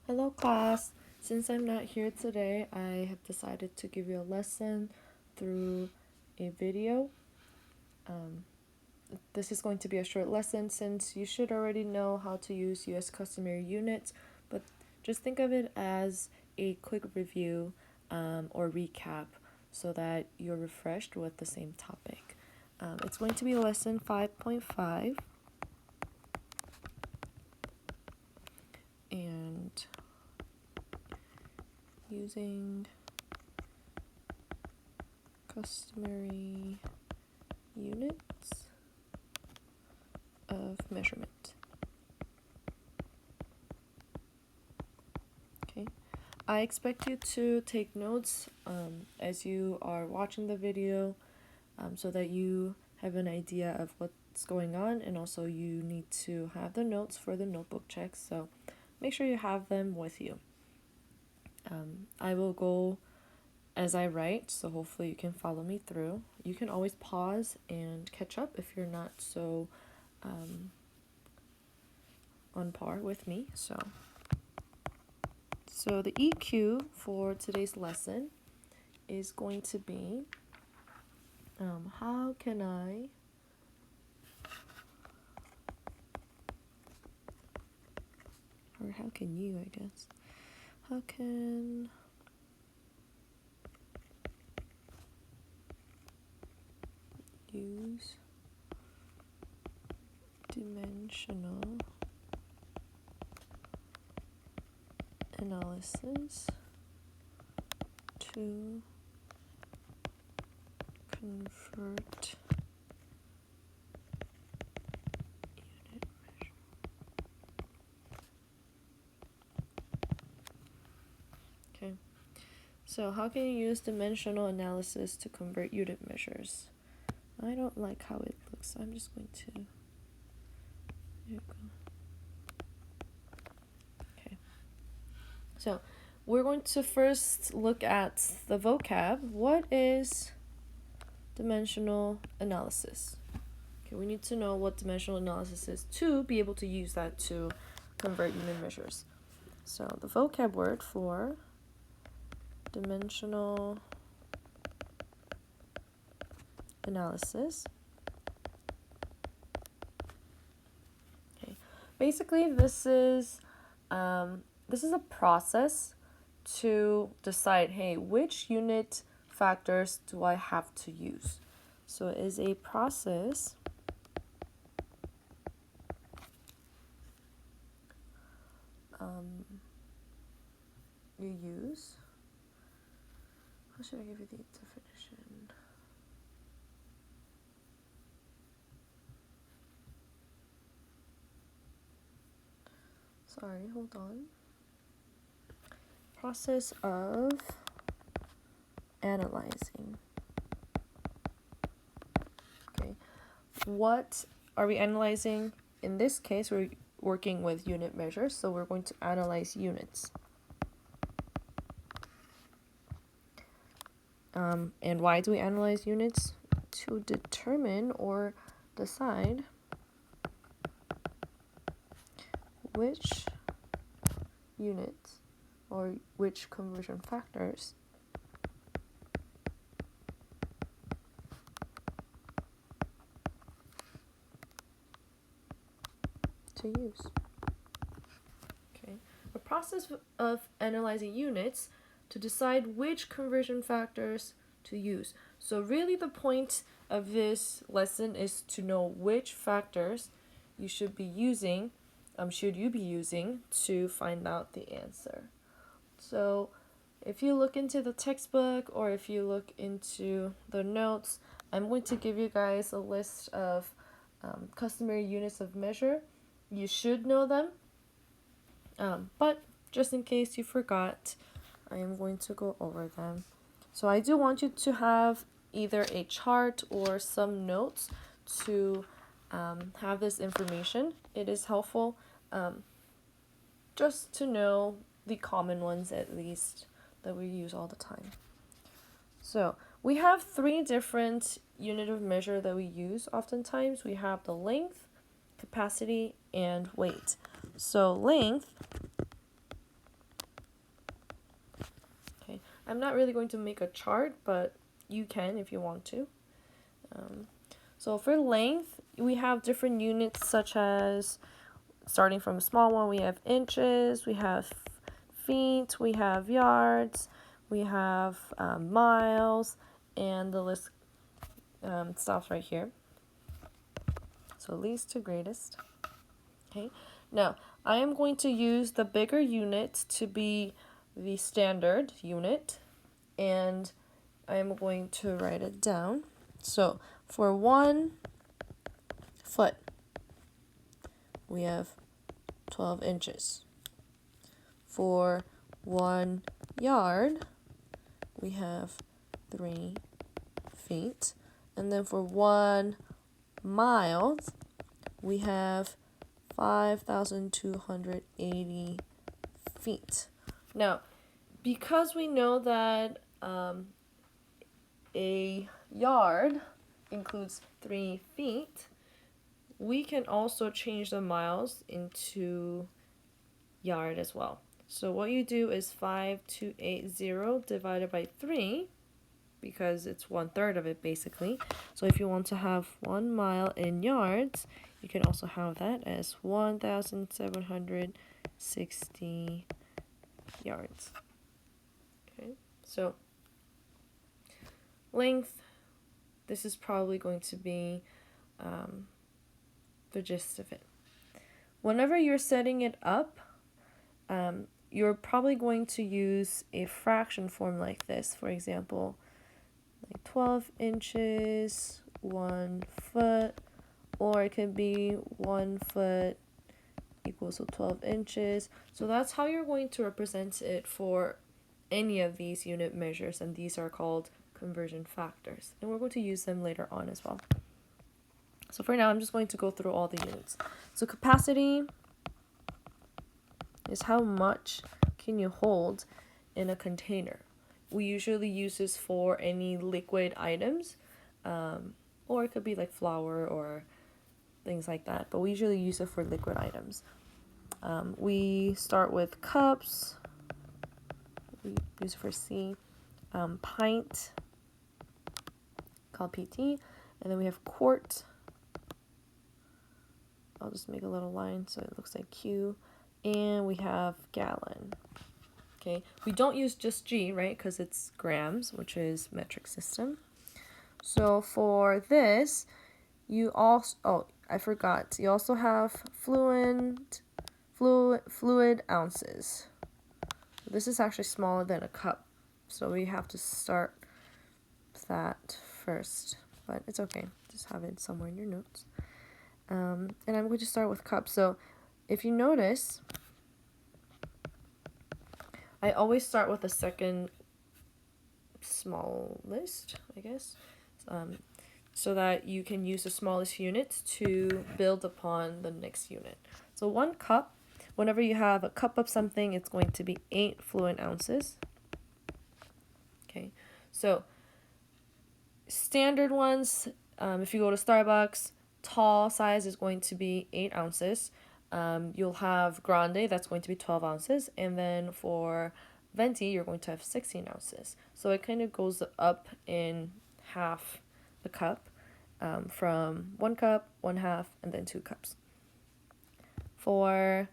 Hello class! Since I'm not here today, I have decided to give you a lesson through a video. This is going to be a short lesson since you should already know how to use US customary units, but just think of it as a quick review or recap so that you're refreshed with the same topic. It's going to be lesson 5.5, and using customary units of measurement. Okay, I expect you to take notes as you are watching the video so that you have an idea of what's going on, and also you need to have the notes for the notebook checks, so make sure you have them with you. I will go as I write, so hopefully you can follow me through. You can always pause and catch up if you're not so on par with me. So the EQ for today's lesson is going to be how can I or how can you, I guess. How can use dimensional analysis to convert unit measure. Okay, so how can you use dimensional analysis to convert unit measures? I don't like how it looks, so I'm just going to, there you go. Okay, so we're going to first look at the vocab. What is dimensional analysis? Okay, we need to know what dimensional analysis is to be able to use that to convert unit measures. So the vocab word for dimensional analysis. Okay, basically this is a process to decide, hey, which unit factors do I have to use? So it is a process you use. How should I give you the definition? Sorry, hold on. Process of analyzing. Okay, what are we analyzing? In this case, we're working with unit measures, so we're going to analyze units. And why do we analyze units? To determine or decide which units or which conversion factors to use. Okay, the process of analyzing units to decide which conversion factors to use. So really the point of this lesson is to know which factors you should be using, to find out the answer. So if you look into the textbook or if you look into the notes, I'm going to give you guys a list of customary units of measure. You should know them, but just in case you forgot, I am going to go over them. So I do want you to have either a chart or some notes to have this information. It is helpful just to know the common ones, at least, that we use all the time. So we have 3 different unit of measure that we use oftentimes. We have the length, capacity, and weight. So length I'm not really going to make a chart, but you can if you want to. So for length, we have different units such as, starting from a small one, we have inches, we have feet, we have yards, we have miles, and the list stops right here. So least to greatest. Okay, now I am going to use the bigger unit to be the standard unit, and I am going to write it down. So for 1 foot, we have 12 inches. For 1 yard, we have 3 feet. And then for 1 mile, we have 5,280 feet. Now, because we know that a yard includes 3 feet, we can also change the miles into yard as well. So what you do is 5,280 divided by 3, because it's 1/3 of it basically. So if you want to have 1 mile in yards, you can also have that as 1,760 yards. Okay, so length, this is probably going to be the gist of it. Whenever you're setting it up, you're probably going to use a fraction form like this. For example, like 12 inches, 1 foot, or it could be 1 foot equals to 12 inches. So that's how you're going to represent it for any of these unit measures, and these are called conversion factors. And we're going to use them later on as well. So for now, I'm just going to go through all the units. So capacity is how much can you hold in a container. We usually use this for any liquid items, or it could be like flour or things like that, but we usually use it for liquid items. We start with cups, we use it for C, pint, called PT, and then we have quart. I'll just make a little line so it looks like Q, and we have gallon. Okay, we don't use just G, right, because it's grams, which is metric system. So for this, you also, oh, I forgot, you also have fluid ounces. This is actually smaller than a cup, so we have to start that first, but it's okay, just have it somewhere in your notes. And I'm going to start with cups. So if you notice, I always start with the second smallest, I guess, so that you can use the smallest unit to build upon the next unit. So 1 cup, whenever you have a cup of something, it's going to be 8 fluid ounces. Okay, so standard ones, if you go to Starbucks, tall size is going to be 8 ounces. You'll have grande, that's going to be 12 ounces. And then for venti, you're going to have 16 ounces. So it kind of goes up in half the cup, from 1 cup, 1/2, and then 2 cups. For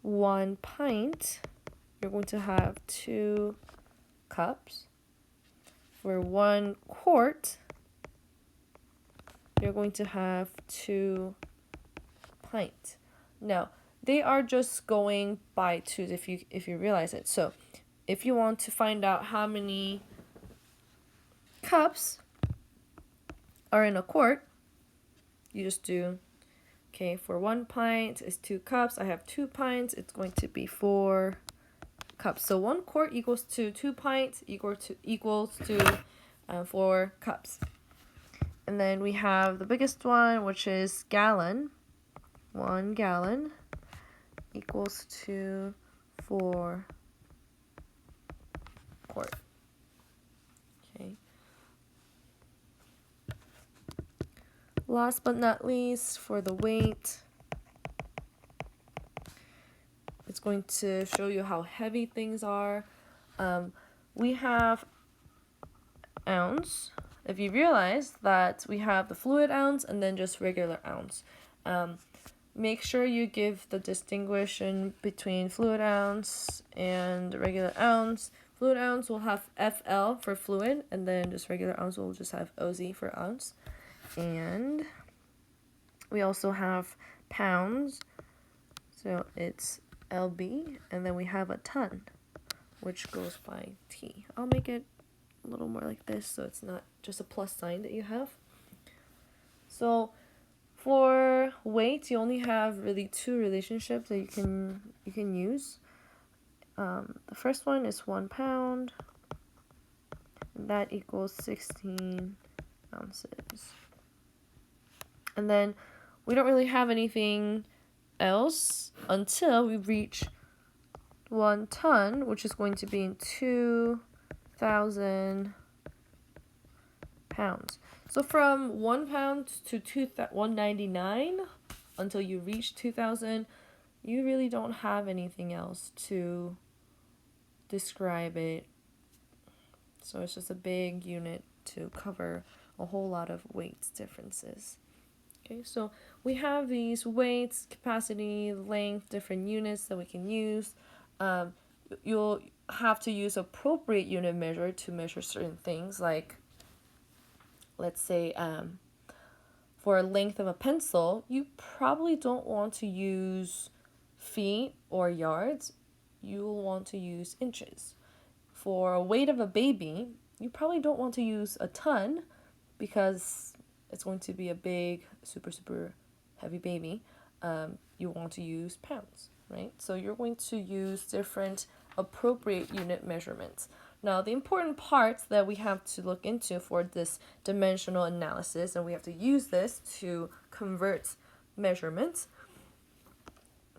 1 pint, you're going to have 2 cups. For 1 quart, you're going to have 2 pints. Now, they are just going by twos if you realize it. So, if you want to find out how many cups are in a quart, you just do, okay, for 1 pint is 2 cups. I have 2 pints. It's going to be 4 cups. So 1 quart equals to 2 pints equals to 4 cups. And then we have the biggest one, which is gallon. 1 gallon equals to 4 quart. Okay. Last but not least, for the weight, it's going to show you how heavy things are. we have ounce. If you realize that we have the fluid ounce and then just regular ounce. Make sure you give the distinction between fluid ounce and regular ounce. Fluid ounce will have FL for fluid, and then just regular ounce will just have OZ for ounce. And we also have pounds, so it's LB, and then we have a ton, which goes by T. I'll make it a little more like this so it's not just a plus sign that you have. So for weight, you only have really two relationships that you can use. The first one is 1 pound. That equals 16 ounces. And then we don't really have anything else until we reach 1 ton, which is going to be in 2,000 pounds. So from 1 pound to 199 until you reach 2,000, you really don't have anything else to describe it. So it's just a big unit to cover a whole lot of weight differences. Okay, so we have these weights, capacity, length, different units that we can use. You'll have to use appropriate unit measure to measure certain things, like let's say for a length of a pencil, you probably don't want to use feet or yards. You'll want to use inches. For a weight of a baby, you probably don't want to use a ton because it's going to be a big, super heavy baby. You want to use pounds, right? So you're going to use different appropriate unit measurements. Now, the important parts that we have to look into for this dimensional analysis, and we have to use this to convert measurements.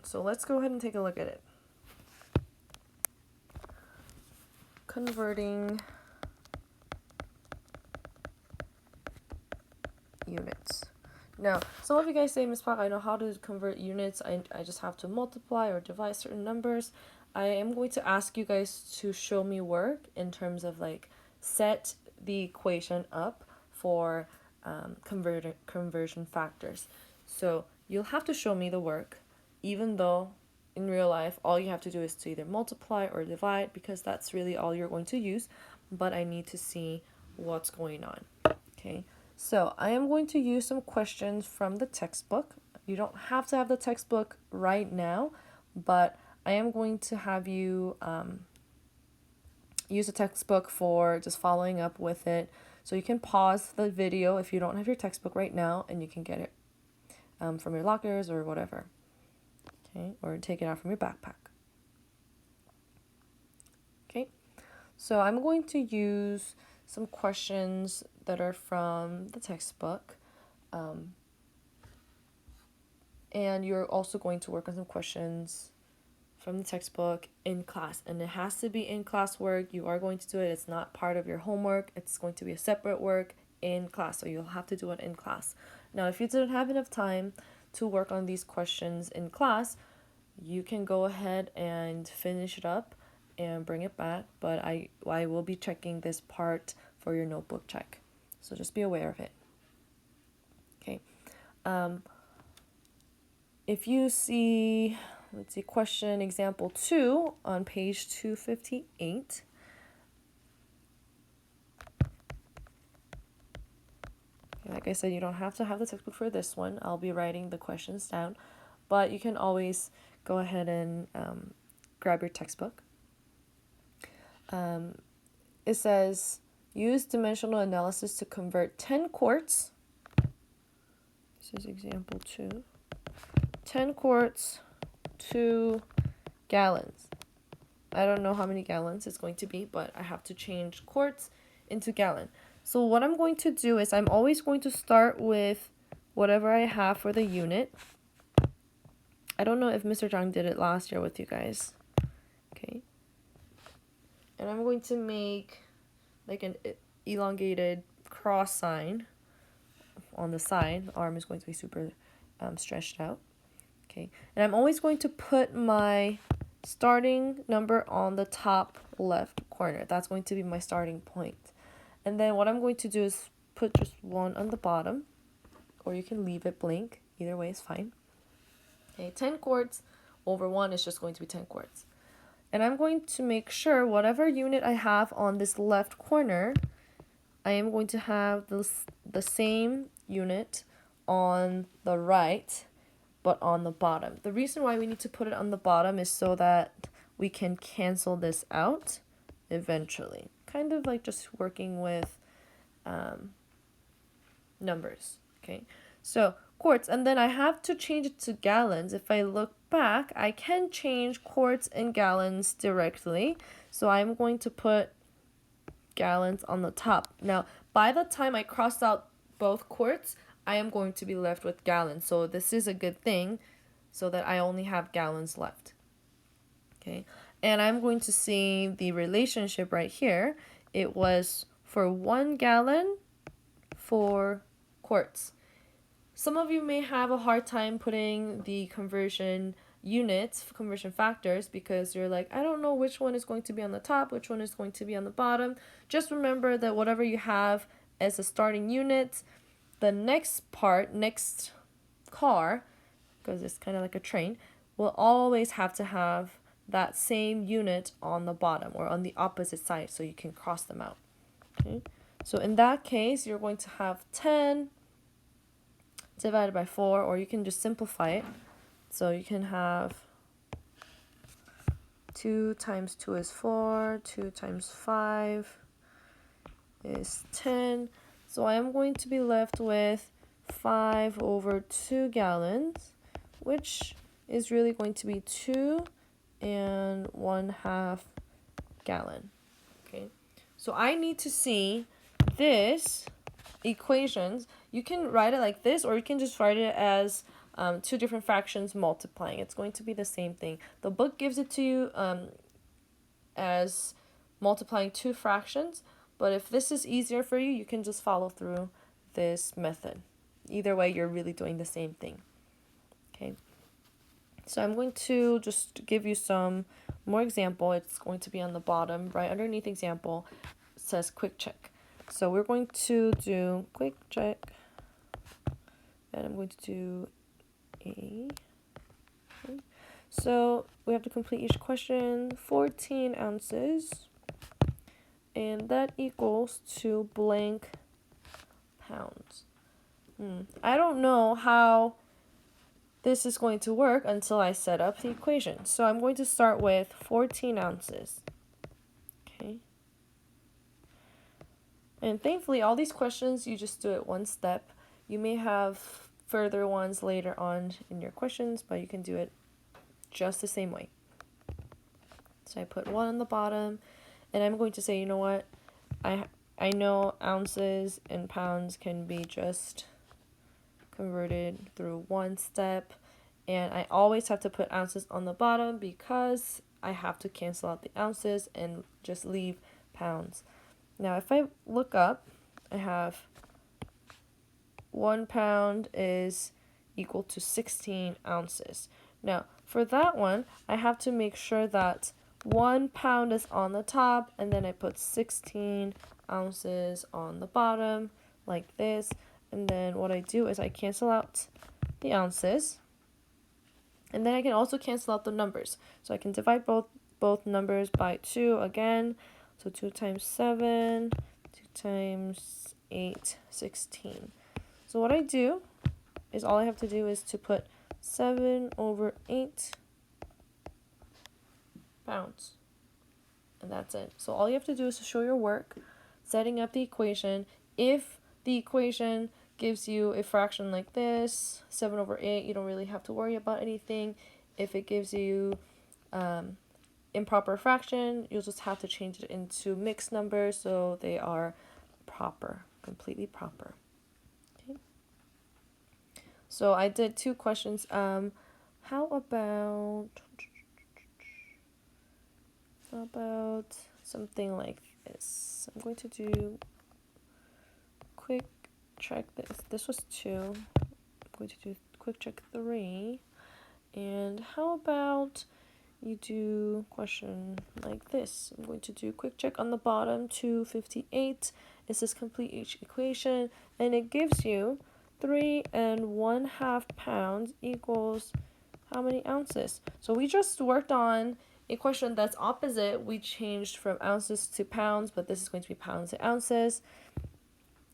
So let's go ahead and take a look at it. Converting units. Now, some of you guys say, Ms. Park, I know how to convert units. I just have to multiply or divide certain numbers. I am going to ask you guys to show me work in terms of like set the equation up for conversion factors. So you'll have to show me the work, even though in real life all you have to do is to either multiply or divide, because that's really all you're going to use, but I need to see what's going on. Okay, so I am going to use some questions from the textbook. You don't have to have the textbook right now, but I am going to have you use a textbook for just following up with it. So you can pause the video if you don't have your textbook right now, and you can get it from your lockers or whatever. Okay, or take it out from your backpack. Okay, so I'm going to use some questions that are from the textbook. And you're also going to work on some questions from the textbook in class, and it has to be in class work. You are going to do it. It's not part of your homework. It's going to be a separate work in class, so you'll have to do it in class. Now, if you didn't have enough time to work on these questions in class, you can go ahead and finish it up and bring it back, but I will be checking this part for your notebook check, so just be aware of it. Okay, if you see, let's see, question example 2 on page 258. Like I said, you don't have to have the textbook for this one. I'll be writing the questions down, but you can always go ahead and grab your textbook. It says, use dimensional analysis to convert 10 quarts. This is example 2. 10 quarts to gallons. I don't know how many gallons it's going to be, but I have to change quarts into gallon. So what I'm going to do is I'm always going to start with whatever I have for the unit. I don't know if Mr. Zhang did it last year with you guys. Okay. And I'm going to make like an elongated cross sign on the side. The arm is going to be super stretched out. Okay. And I'm always going to put my starting number on the top left corner. That's going to be my starting point. And then what I'm going to do is put just 1 on the bottom, or you can leave it blank. Either way is fine. Okay, 10 quarts over 1 is just going to be 10 quarts. And I'm going to make sure whatever unit I have on this left corner, I am going to have the same unit on the right, but on the bottom. The reason why we need to put it on the bottom is so that we can cancel this out eventually. Kind of like just working with numbers, okay? So quarts, and then I have to change it to gallons. If I look back, I can change quarts and gallons directly. So I'm going to put gallons on the top. Now, by the time I cross out both quarts, I am going to be left with gallons. So this is a good thing so that I only have gallons left. Okay, and I'm going to see the relationship right here. It was for 1 gallon for quarts. Some of you may have a hard time putting the conversion units, conversion factors, because you're like, I don't know which one is going to be on the top, which one is going to be on the bottom. Just remember that whatever you have as a starting unit, the next car, because it's kind of like a train, will always have to have that same unit on the bottom or on the opposite side so you can cross them out. Okay? So in that case, you're going to have 10 divided by 4, or you can just simplify it. So you can have 2 times 2 is 4, 2 times 5 is 10. So I am going to be left with 5 over 2 gallons, which is really going to be 2 and 1/2 gallon. Okay, so I need to see this equations. You can write it like this, or you can just write it as 2 different fractions multiplying. It's going to be the same thing. The book gives it to you as multiplying 2 fractions, but if this is easier for you, you can just follow through this method. Either way, you're really doing the same thing. Okay, so I'm going to just give you some more example. It's going to be on the bottom, right underneath example. It says quick check. So we're going to do quick check, and I'm going to do A. Okay. So we have to complete each question. 14 ounces, and that equals to blank pounds. I don't know how this is going to work until I set up the equation. So I'm going to start with 14 ounces. Okay. And thankfully, all these questions, you just do it one step. You may have further ones later on in your questions, but you can do it just the same way. So I put 1 on the bottom, and I'm going to say, you know what? I know ounces and pounds can be just converted through one step, and I always have to put ounces on the bottom because I have to cancel out the ounces and just leave pounds. Now if I look up, I have 1 pound is equal to 16 ounces. Now for that one, I have to make sure that 1 pound is on the top, and then I put 16 ounces on the bottom like this. And then what I do is I cancel out the ounces, and then I can also cancel out the numbers. So I can divide both numbers by 2 again. So 2 times 7, 2 times 8, 16. So what I do is all I have to do is to put 7 over 8 pounds. And that's it. So all you have to do is to show your work, setting up the equation. If the equation gives you a fraction like this, 7 over 8, you don't really have to worry about anything. If it gives you improper fraction, you'll just have to change it into mixed numbers so they are proper, completely proper. Okay. So I did 2 questions. How about something like this? I'm going to do quick check this. This was 2. I'm going to do quick check 3. And how about you do question like this. I'm going to do a quick check on the bottom. 258 is this complete each equation, and it gives you 3 1/2 pounds equals how many ounces? So we just worked on a question that's opposite. We changed from ounces to pounds, but this is going to be pounds to ounces.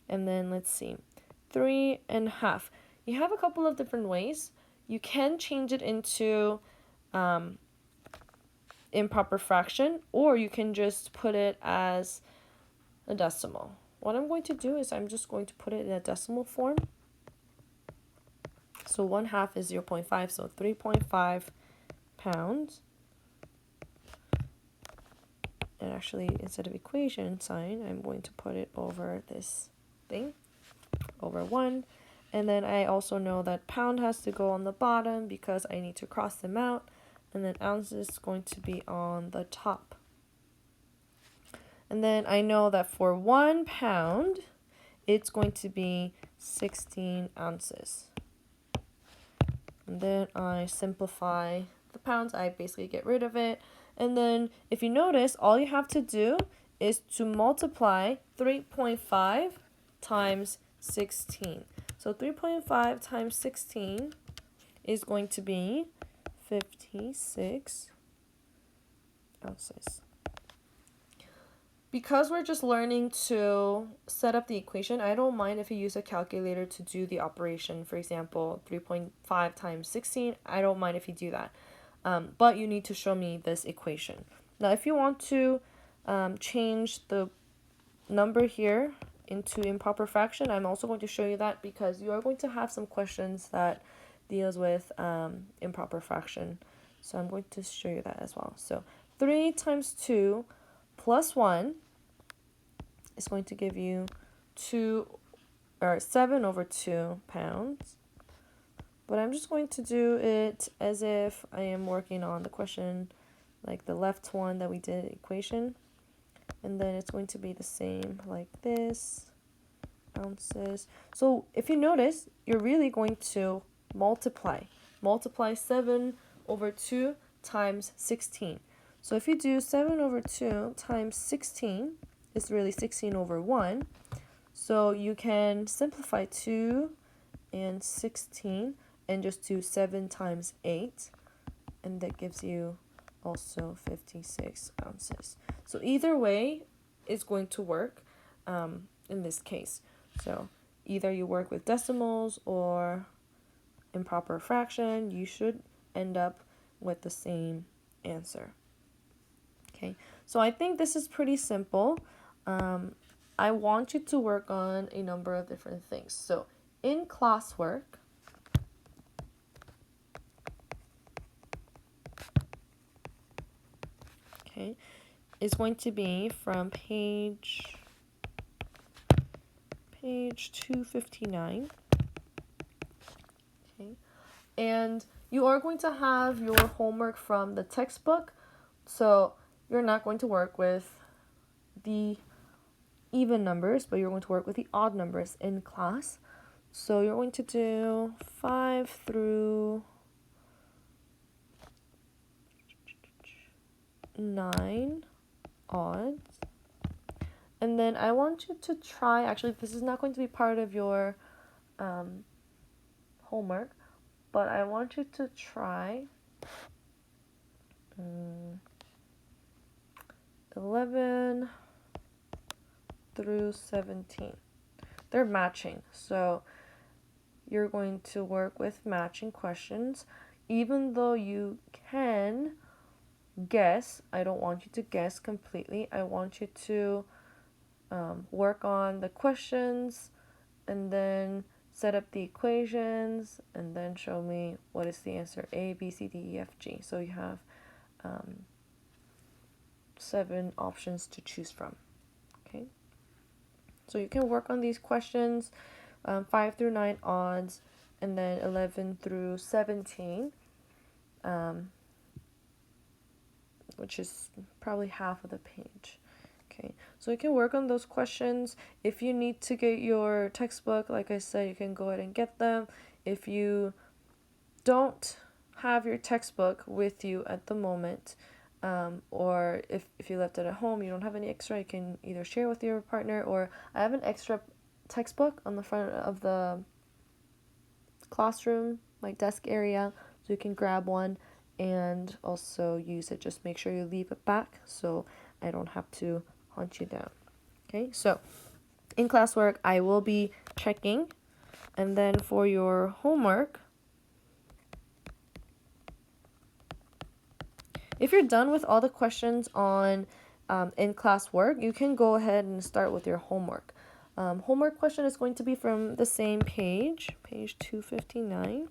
And then let's see, 3 1/2. You have a couple of different ways. You can change it into improper fraction, or you can just put it as a decimal. What I'm going to do is I'm just going to put it in a decimal form. So 1/2 is 0.5, so 3.5 pounds. And actually, instead of equation sign, I'm going to put it over this thing, over 1. And then I also know that pound has to go on the bottom because I need to cross them out. And then ounces is going to be on the top. And then I know that for 1 pound, it's going to be 16 ounces. And then I simplify the pounds. I basically get rid of it. And then if you notice, all you have to do is to multiply 3.5 times 16. So 3.5 times 16 is going to be 56 ounces. Because we're just learning to set up the equation, I don't mind if you use a calculator to do the operation. For example, 3.5 times 16, I don't mind if you do that. But you need to show me this equation. Now, if you want to change the number here into improper fraction, I'm also going to show you that because you are going to have some questions that deals with improper fraction. So I'm going to show you that as well. So 3 times 2 plus 1 is going to give you 7/2 pounds. But I'm just going to do it as if I am working on the question, like the left one that we did equation. And then it's going to be the same like this, ounces. So if you notice, you're really going to multiply. Multiply 7/2 times 16. So if you do 7/2 times 16, it's really 16/1. So you can simplify 2 and 16 and just do 7 times 8. And that gives you also 56 ounces. So either way is going to work in this case. So either you work with decimals or improper fraction, you should end up with the same answer. Okay, so I think this is pretty simple. I want you to work on a number of different things. So in classwork, okay, is going to be from page 259. Okay, and you are going to have your homework from the textbook, so you're not going to work with the even numbers, but you're going to work with the odd numbers in class. So you're going to do 5 through 9 odds. And then I want you to try, actually this is not going to be part of your homework, but I want you to try 11 through 17. They're matching, so you're going to work with matching questions. Even though you can guess, I don't want you to guess completely. I want you to work on the questions and then set up the equations and then show me what is the answer: A, B, C, D, E, F, G. So you have 7 options to choose from. Okay, so you can work on these questions, 5 through 9 odds, and then 11 through 17, which is probably half of the page. Okay, so you can work on those questions. If you need to get your textbook, like I said, you can go ahead and get them. If you don't have your textbook with you at the moment, or if you left it at home, you don't have any extra, you can either share with your partner, or I have an extra textbook on the front of the classroom, like desk area, so you can grab one and also use it. Just make sure you leave it back so I don't have to hunt you down. Okay, so in classwork, I will be checking, and then for your homework, if you're done with all the questions on in classwork, you can go ahead and start with your homework. Homework question is going to be from the same page 259,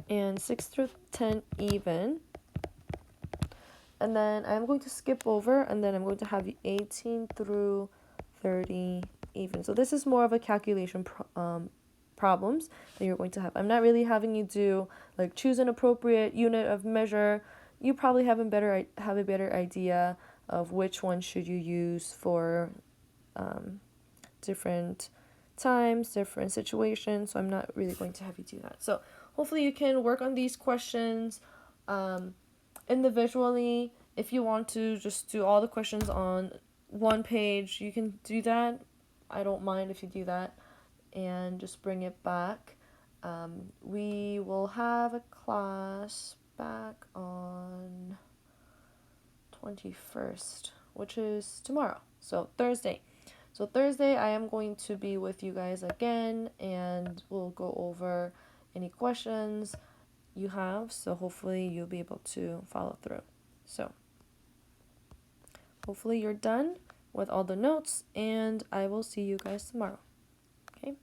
and 6 through 10 even. And then I'm going to skip over, and then I'm going to have 18 through 30 even. So this is more of a calculation problems that you're going to have. I'm not really having you do like choose an appropriate unit of measure. You probably have a better idea of which one should you use for different times, different situations. So I'm not really going to have you do that. So hopefully you can work on these questions individually. If you want to just do all the questions on one page, you can do that. I don't mind if you do that, and just bring it back. We will have a class back on 21st, which is tomorrow, so Thursday. So Thursday I am going to be with you guys again, and we'll go over any questions you have, so hopefully you'll be able to follow through. So hopefully you're done with all the notes, and I will see you guys tomorrow. Okay?